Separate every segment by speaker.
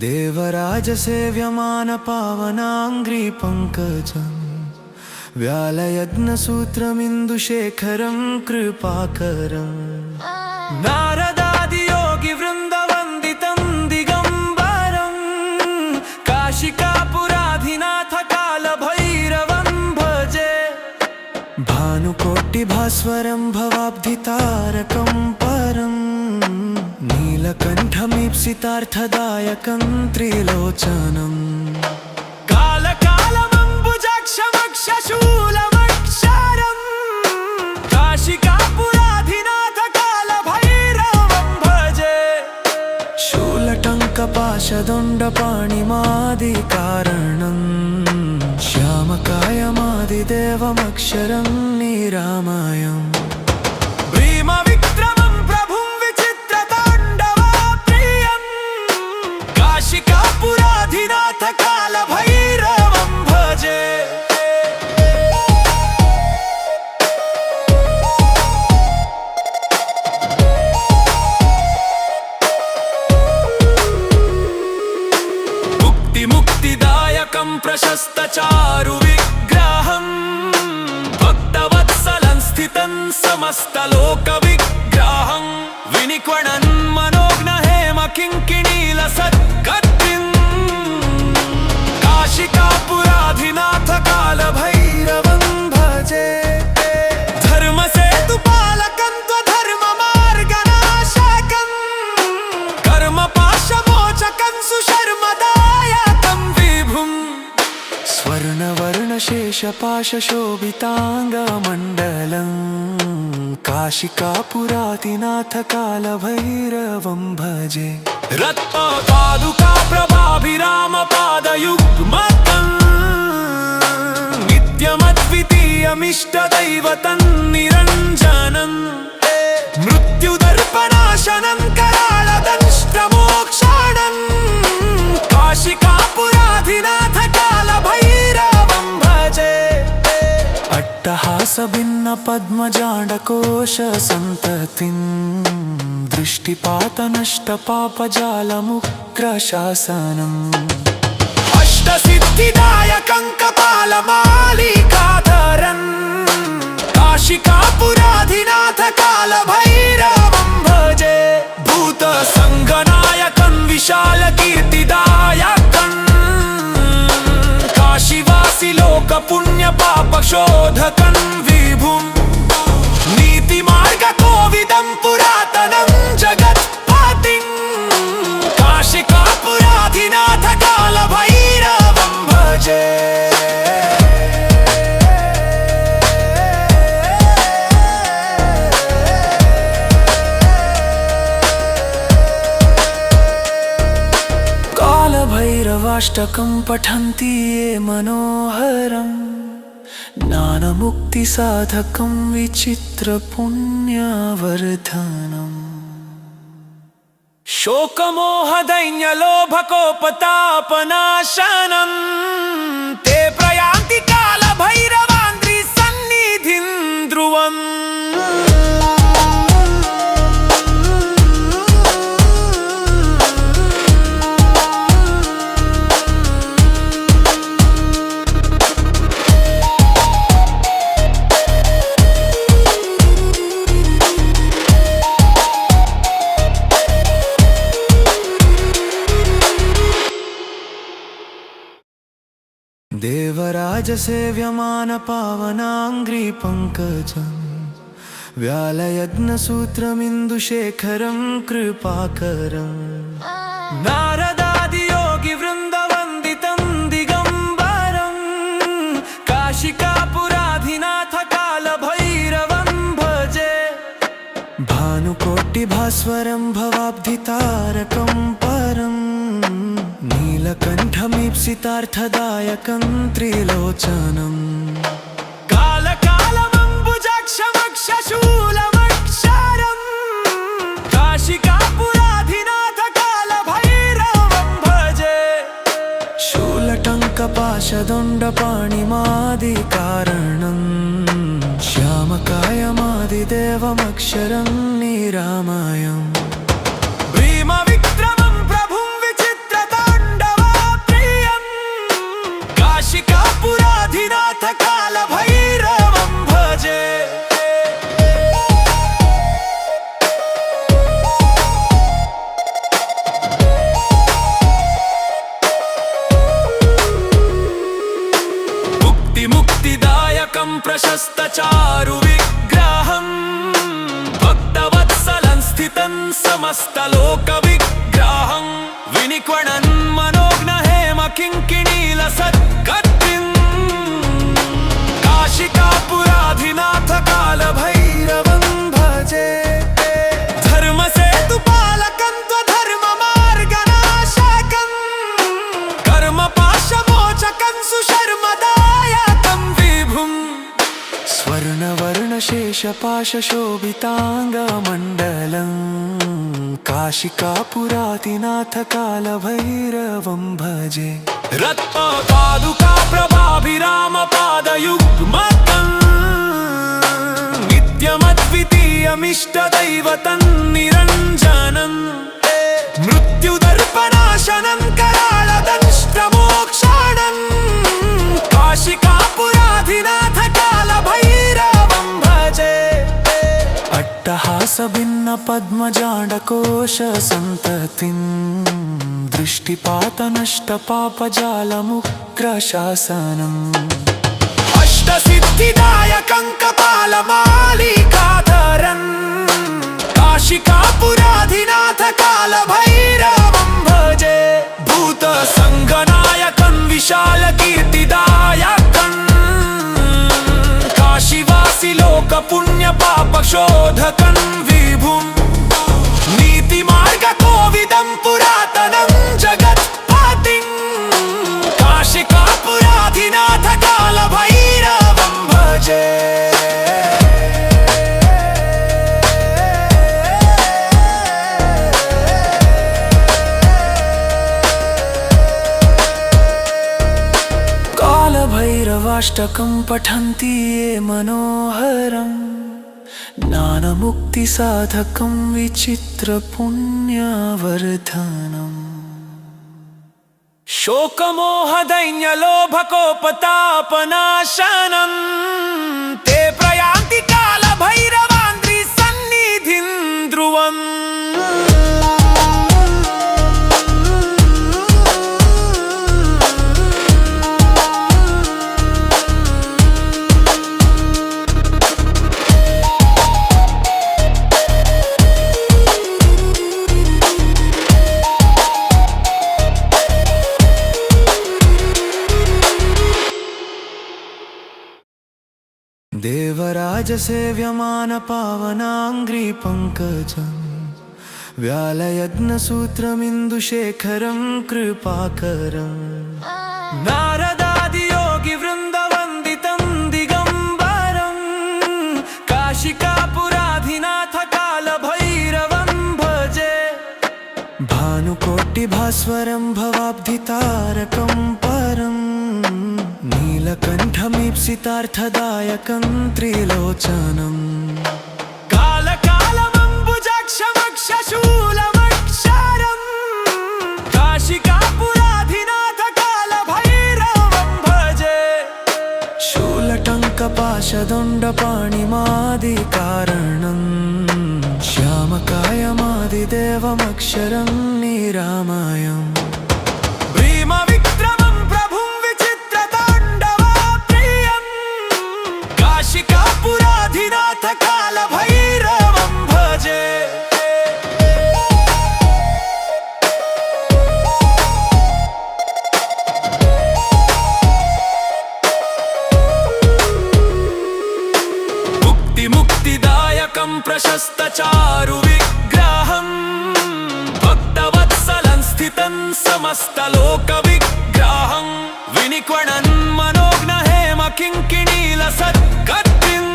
Speaker 1: देवराजसेव्यमानपावनाङ्घ्रि पङ्कजम् व्यालयज्ञसूत्रमिन्दुशेखरं कृपाकरम् नारदादियोगिवृन्दवन्दितं दिगम्बरं काशिकापुराधिनाथकालभैरवं भजे भानुकोटिभास्वरं भवाब्धितारकं परम् नीलकण्ठमीप्सितार्थदायकं त्रिलोचनम् कालकालमम्बुजाक्षमक्षशूलमक्षरम् काशिकापुराधिनाथकालभैरवं भजे शूलटङ्कपाशदण्डपाणिमादिकारणम् श्यामकायमादिदेवमक्षरं निरामयम् भीमविक्रमं प्रभुं विचित्रताण्डवप्रियं काशिकापुराधिनाथकालभैरवं भजे मुक्तिदायकं प्रशस्तचारुविग्रहं भक्तवत्सलं स्थितं समस्तलोकविग्रहं विनिक्वणन् मनोज्ञहेमकिङ्किणीलसत्कर्त्रीं काशिकापुराधिनाथकालभैरवं भजे धर्मसेतुपालकं त्वधर्ममार्गनाशकं कर्मपाशमोचकं सुशर्मदायकं विभुं स्वर्णवर्णशेषपाशशोभिताङ्गमण्डलं काशिकापुराधिनाथकालभैरवं भजे रत्नपादुकाप्रभाभिरामपादयुग्मकं नित्यमद्वितीयमिष्टदैवतं निरञ्जनं मृत्युदर्पणाशनं कराळदंष्ट्रमोक्षणं काशिकापुराधिनाथकालभैरवं भजे अट्टहासभिन्नपद्मजाण्डकोशसन्ततिं दृष्टिपातनष्टपापजालमुग्रशासनम् अष्टसिद्धिदायकं कपालमालिकाधरं काशिकापुराधिनाथकालभैरवं भजे भूतसङ्गनायकं विशालकीर्तिदायकं काशीवासिलोकपुण्यपापशोधकं विभुं नीतिमार्गकोविदं पुरातनं जगत्पतिं काशिकापुराधिनाथकालभैरवं भजे कालभैरवाष्टकं पठन्ति ये मनोहरम् ज्ञानमुक्तिसाधकं विचित्रपुण्यवर्धनम् शोकमोहदैन्यलोभकोपतापनाशनं ते प्रयान्ति कालभैरवाङ्घ्रिसन्निधिं ध्रुवम् देवराजसेव्यमानपावनाङ्घ्रि पङ्कजम् व्यालयज्ञसूत्रमिन्दुशेखरं कृपाकरम् नारदादियोगिवृन्दवन्दितं दिगम्बरं काशिकापुराधिनाथकालभैरवं भजे भानुकोटिभास्वरं भवाब्धितारकं परम् नीलकण्ठमीप्सितार्थदायकं त्रिलोचनम् कालकालमम्बुजाक्षमक्षशूलमक्षरम् काशिकापुराधिनाथकालभैरवं भजे शूलटङ्कपाशदण्डपाणिमादिकारणम् श्यामकायमादिदेवमक्षरं निरामयम् भीमविक्रमं प्रभुं विचित्रताण्डवप्रियं प्रशस्तचारु विग्रहम् भक्तवत्सलं स्थितं समस्तलोकविग्रहम् विनिक्वणन् मनोज्ञ हेम किङ्किणीलसत्कर्त्रीम् काशिकापुराधिनाथ कालभैरवं भजे धर्मसेतुपालकं त्वधर्ममार्गनाशकं कर्मपाशमोचकं सुशर्मदायकं विभुम् स्वर्णवर्णशेषपाशशोभिताङ्गमण्डलम् काशिकापुराधिनाथ कालभैरवं भजे रत्नपादुका प्रभाभिरामपादयुग्मकम् नित्यमद्वितीयमिष्टदैवतं निरञ्जनम् मृत्युदर्पनाशनं कराळदंष्टमोक्षणम् काशिकापुराधिनाथ कालभैरवं भजे अट्टहासभिन्न पद्मजाण्डकोश सन्ततिम् दृष्टिपातनष्टपापजालमुग्रशासनम् अष्टसिद्धिदायकं कपालमालिकाधरम् काशिकापुराधिनाथ कालभैरवं भजे भूतसङ्गनायकं विशालकीर्तिदायकम् काशीवासि लोकपुण्यपापशोधकं विभुम् नीतिमार्गकोविदं पुरातनं जगत्पतिं काशिकापुराधिनाथ कालभैरवं भजे कालभैरवाष्टकं पठन्ति ये मनोहरम् ज्ञानमुक्तिसाधकं विचित्रपुण्यवर्धनम् शोकमोहदैन्यलोभकोपतापनाशनं ते प्रयान्ति कालभैरवान्द्रिसन्निधिं ध्रुवम् देवराजसेव्यमानपावनाङ्घ्रिपङ्कजं व्यालयज्ञसूत्रमिन्दुशेखरं कृपाकरं नारदादियोगिवृन्दवन्दितं दिगम्बरं काशिकापुराधिनाथ कालभैरवं भजे भानुकोटिभास्वरं भवाब्धितारकं परम् नीलकण्ठमीप्सितार्थदायकं त्रिलोचनम् कालकालमम्बुजाक्षमक्षशूलमक्षरम् काशिकापुराधिनाथ कालभैरवं भजे शूलटङ्कपाशदण्डपाणिमादिकारणम् श्यामकायमादिदेवमक्षरं निरामयम् काशिकापुराधिनाथ कालभैरवं भजे मुक्तिदायकं प्रशस्तचारु विग्रहम् भक्तवत्सलं स्थितं समस्तलोकविग्रहम् विनिक्वणन् मनोज्ञ हेम किङ्किणीलसत्कर्त्रीम्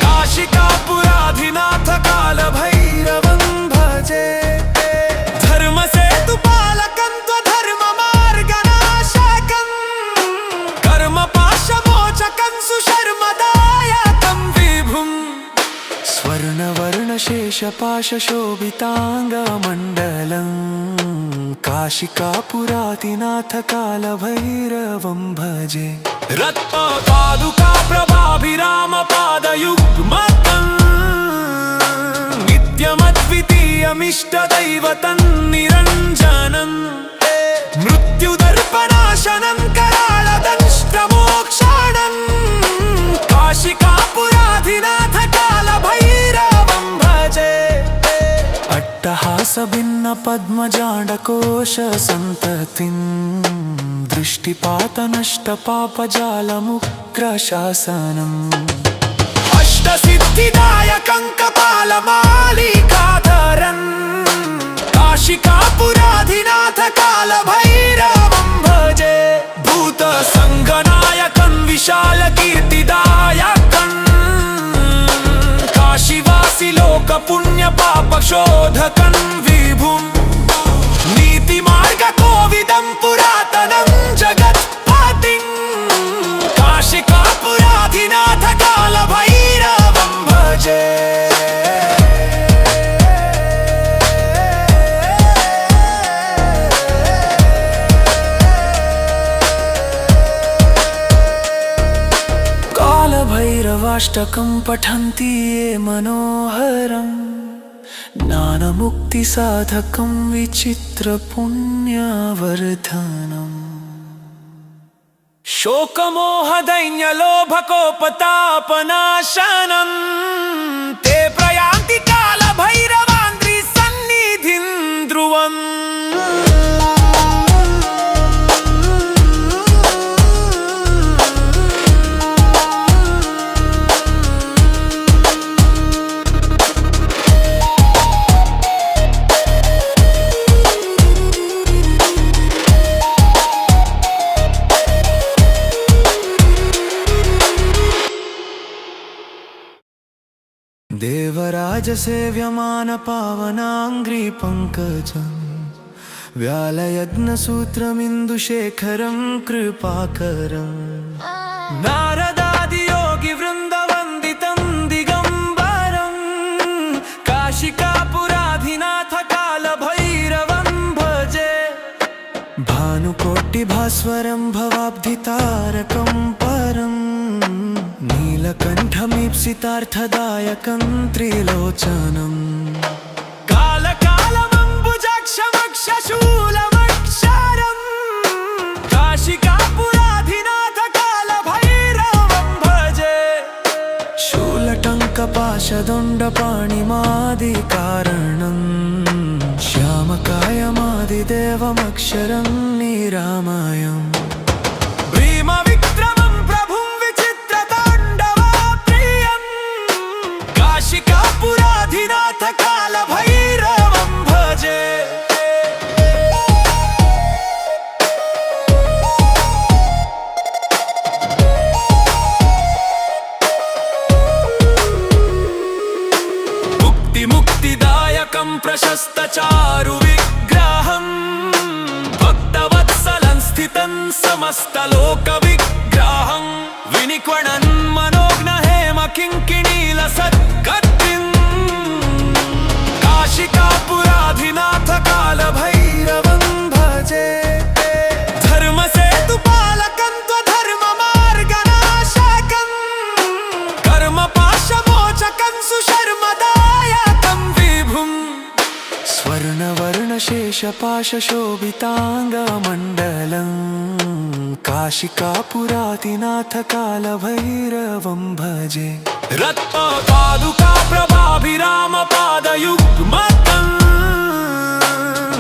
Speaker 1: काशिकापुराधिनाथ कालभैरवं भजे धर्मसेतुपालकं त्वधर्ममार्गनाशकं कर्मपाशमोचकं सुशर्मदायकं विभुम् स्वर्णवर्णशेषपाशशोभिताङ्गमण्डलम् काशिकापुराधिनाथ कालभैरवं भजे रत्नपादुका प्रभाभिरामपादयुग्मकम् नित्यमद्वितीयमिष्टदैवतं निरञ्जनम् मृत्युदर्पनाशनं कराळदंष्टमोक्षणम् अट्टहासभिन्न पद्मजाण्डकोश सन्ततिं दृष्टिपातनष्टपापजालमुग्रशासनम् अष्टसिद्धिदायकं कपालमालिकाधरन् काशिकापुराधिनाथ कालभैरवं भजे भूतसङ्गनायकं विशालकीर्तिदायकम् काशीवासी लोकपुण्यपापशोधकं विभुं नीतिमार्गकोविदं पुरातनं जगत्पतिं काशिकापुराधिनाथ कालभैरवं भजे कालभैरवाष्टकं पठन्ति ये मनोहरं ज्ञानमुक्तिसाधकं विचित्रपुण्यवर्धनम् शोकमोहदैन्यलोभकोपतापनाशनं ते प्रयान्ति कालभैरवान्द्रिसन्निधिं ध्रुवम् देवराजसेव्यमानपावनाङ्घ्रिपङ्कजं व्यालयज्ञसूत्रमिन्दुशेखरं कृपाकरं नारदादियोगिवृन्दवन्दितं दिगम्बरं काशिकापुराधिनाथ कालभैरवं भजे भानुकोटिभास्वरं भवाब्धितारकं परम् नीलकण्ठमीप्सितार्थदायकं त्रिलोचनम् कालकालमम्बुजाक्षमक्षशूलमक्षरम् काशिकापुराधिनाथ कालभैरवं भजे शूलटङ्कपाशदण्डपाणिमादिकारणं श्यामकायमादिदेवमक्षरं निरामयम् काशिकापुराधिनाथ कालभैरवं भजे मुक्तिदायकं प्रशस्तचारुविग्रहं भक्तवत्सलं स्थितं समस्तलोकविग्रहं विनिक्वणन् मनोज्ञहेमकिङ्किणीलसत्कर्त्रीं काशिकापुराधिनाथ कालभैरवं भजे धर्मसेतुपालकं त्वधर्ममार्गनाशकं कर्मपाशमोचकं सुशर्मदायकं विभुं स्वर्णवर्णशेषपाशशोभिताङ्गमण्डलं काशिकापुराधिनाथ कालभैरवं भजे रत्नपादुका प्रभाभिरामपादयुग्मतं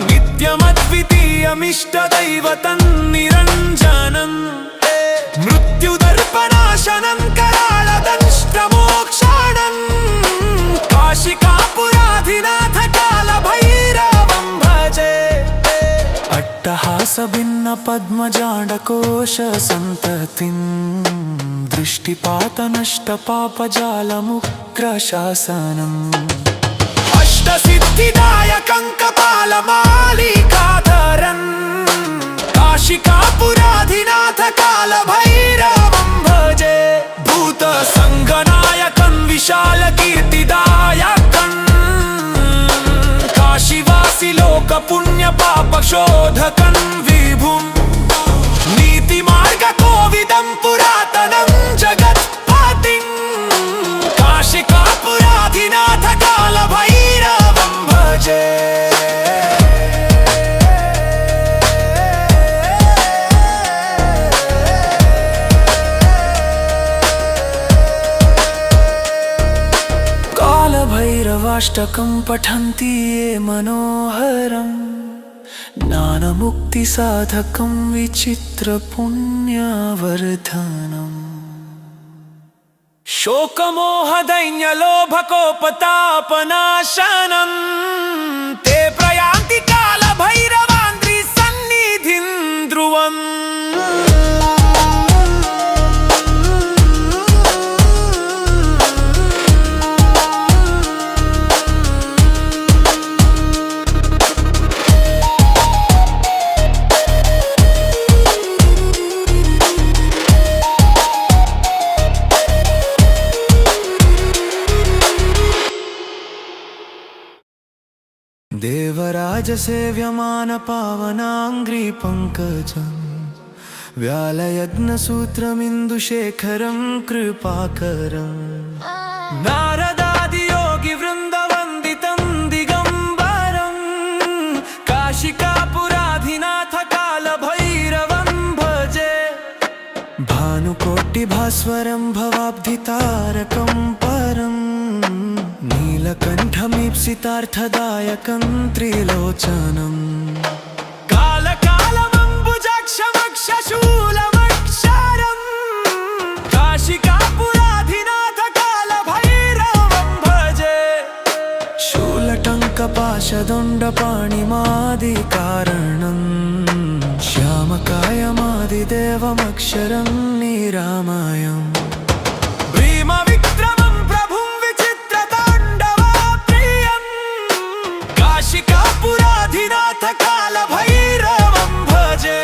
Speaker 1: नित्यमद्वितीयमिष्टदैवतं निरञ्जनं मृत्युदर्पनाशनं कराळदंष्ट्रमोक्षणं काशिकापुराधिनाथ कालभैरवं भजे अट्टहासभिन्न पद्मजाण्डकोश सन्ततिं दृष्टिपातनष्टपापजालमुग्रशासनम् अष्टसिद्धिदायकं कपालमालिकाधरन् काशिकापुराधिनाथ कालभैरवं भजे भूतसङ्गनायकं विशालकीर्तिदायकम् काशीवासी लोकपुण्यपापशोधकं विभुं नीतिमार्गकोविदं पुरातनं जगत्पतिं काशिकापुराधिनाथ कालभैरवं भजे भैरवाष्टकं पठन्ति ये मनोहरं ज्ञानमुक्तिसाधकं विचित्रपुण्यवर्धनम् शोकमोहदैन्यलोभकोपतापनाशनं ते प्रयान्ति कालभैरवान्द्रिसन्निधिं ध्रुवम् देवराजसेव्यमानपावनाङ्घ्रिपङ्कजं व्यालयज्ञसूत्रमिन्दुशेखरं कृपाकरं नारदादियोगिवृन्दवन्दितं दिगम्बरं काशिकापुराधिनाथकालभैरवं भजे भानुकोटिभास्वरं भवाब्धितारकं परम् नीलकण्ठमीप्सितार्थदायकं त्रिलोचनम् कालकालमम्बुजाक्षमक्षशूलमक्षरम् काशिकापुराधिनाथकालभैरवं भजे शूलटङ्कपाशदण्डपाणिमादिकारणं श्यामकायमादिदेवमक्षरं निरामयम् काशिकापुराधिनाथकालभैरवं भजे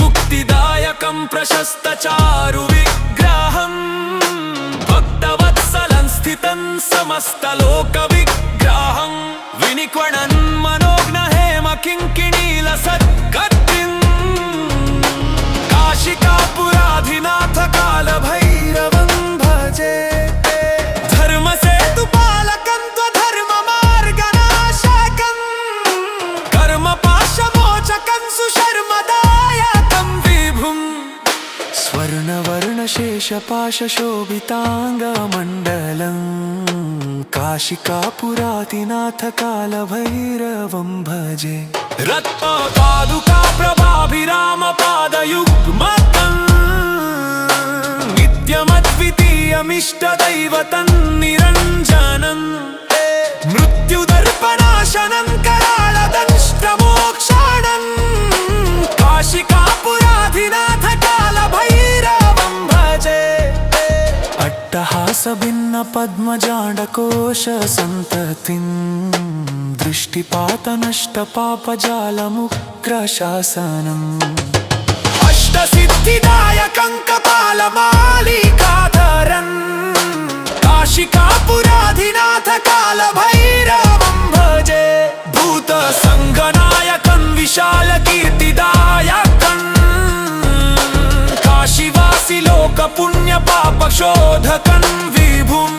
Speaker 1: मुक्तिदायकं प्रशस्तचारुविग्रहं भक्तवत्सलं स्थितं समस्तलोकविग्रहं विनिक्वणन् मनोज्ञहेमकिङ्किणीलसत्कर्तिं काशिकापुराधिनाथकालभैरवं भजे धर्मसेतुपालकं त्वधर्ममार्गनाशकं कर्मपाशमोचकं सुशर्मदायकं विभुं स्वर्णवर्णशेषपाशशोभिताङ्गमण्डलं काशिकापुराधिनाथकालभैरवं भजे रत्नपादुकाप्रभाभिरामपादयुग्मकं नित्यमद्वितीयमिष्टदैवतं निरञ्जनं मृत्युदर्पणाशनं कराळदंष्ट्रमोक्षणं काशिकापुराधिनाथकालभैरवं भजे अट्टहासभिन्नपद्मजाण्डकोशसन्ततिं दृष्टिपातनष्टपापजालमुग्रशासनम् अष्टसिद्धिदायकं कपालमालिकाधरं काशिकापुराधिनाथकालभैरवं भजे भूतसङ्गनायकं विशालकीर्तिदायकं काशीवासि लोकपुण्यपापशोधकं विभुं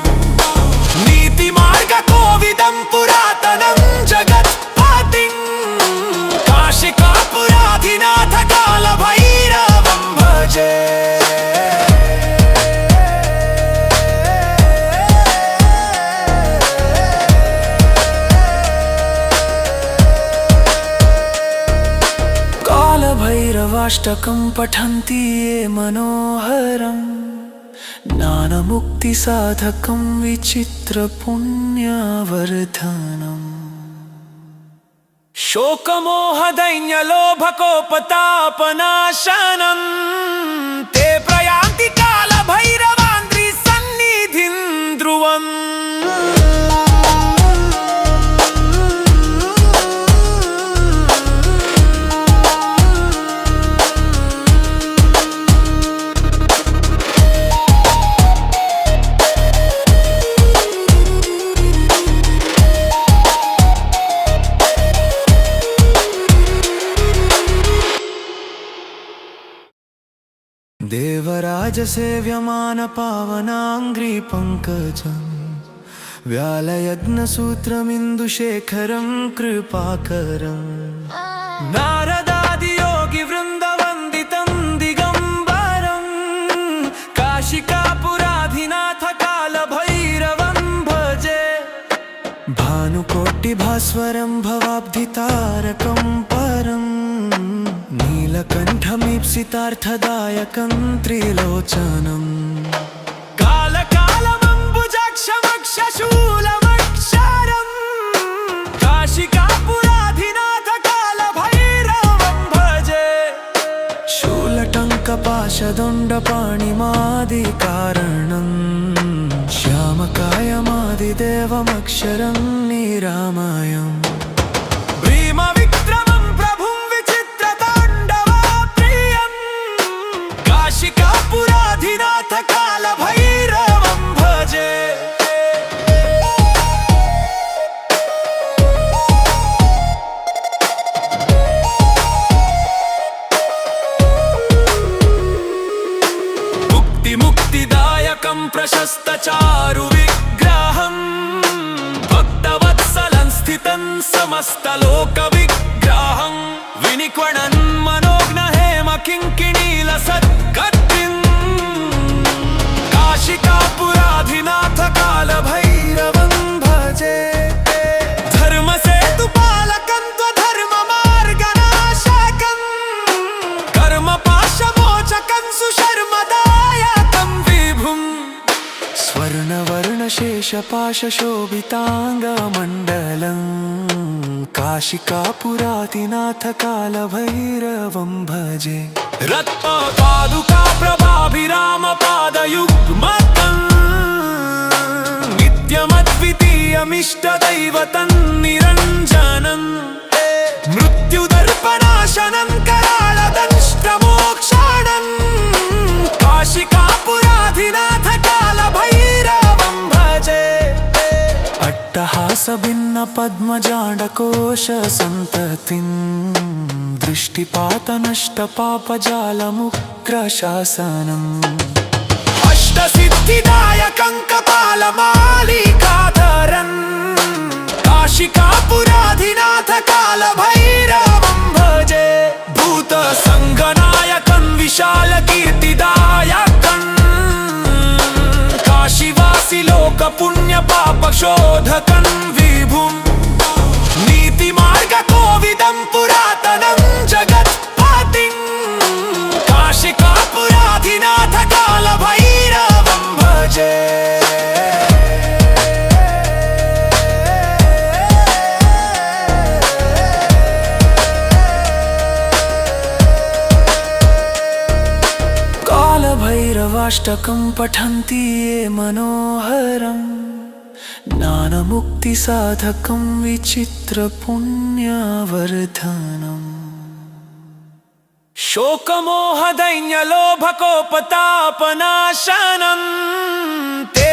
Speaker 1: नीतिमार्गकोविदं पुरातनं जगत्पतिं काशिकापुराधिनाथकालभैरवं भजे कालभैरवाष्टकं पठन्ति ये मनोहरं ज्ञानमुक्तिसाधकं विचित्रपुण्यवर्धनम् शोकमोहदैन्यलोभकोपतापनाशनं ते प्रयान्ति कालभैरवान्द्रिसन्निधिं ध्रुवम् देवराजसेव्यमानपावनाङ्घ्रिपङ्कजं व्यालयज्ञसूत्रमिन्दुशेखरं कृपाकरं नारदादियोगिवृन्दवन्दितं दिगम्बरं काशिकापुराधिनाथ कालभैरवं भजे भानुकोटिभास्वरं भवाब्धितारकं परं नीलकण्ठमीप्सितार्थदायकं त्रिलोचनम् कालकालमम्बुजाक्षमक्षशूलमक्षरं काशिकापुराधिनाथ कालभैरवं भजे शूलटङ्कपाशदण्डपाणिमादिकारणं श्यामकायमादिदेवमक्षरं निरामयम् भीमविक्रमं प्रभुं विचित्रताण्डवप्रियं काशिकापुराधिनाथ कालभैरवं भजे मुक्तिदायकं प्रशस्तचारुविग्रहं भक्तवत्सलं स्थितं समस्तलोकविग्रहं विनिक्वणन् मनोज्ञहेमकिङ्किणीलसत्कर्त्रीं काशिकापुराधिनाथ कालभैरवं भजे धर्मसेतुपालकं त्वधर्ममार्गनाशकं कर्मपाशमोचकं सुशर्मदायकं विभुं स्वर्णवर्णशेषपाशशोभिताङ्गमण्डलं काशिकापुराधिनाथ कालभैरवं भजे रत्नपादुकाप्रभाभिरामपादयुग्मतं नित्यमद्वितीयमिष्टदैवतं निरञ्जनं मृत्युदर्पनाशनं कराळदंष्ट्रमोक्षणं काशिकापुराधिनाथ कालभैरवं भजे अट्टहासभिन्नपद्मजाण्डकोशसन्ततिं दृष्टिपातनष्टपापजालमुग्रशासनम् अष्टसिद्धिदायकं कपालमालिकाधरं काशिकापुराधिनाथ कालभैरवं भजे भूतसङ्गनायकं विशालकीर्तिदायकं काशीवासि लोकपुण्यपापशोधकं विभुं नीतिमार्गकोविदं पुरातनं जगत्पतिं काशिकापुराधिनाथ कालभैरवं भजे कालभैरवाष्टकं पठन्ति ये मनोहरं ज्ञानमुक्तिसाधकं विचित्रपुण्यवर्धनम् शोकमोहदैन्यलोभकोपतापनाशनं ते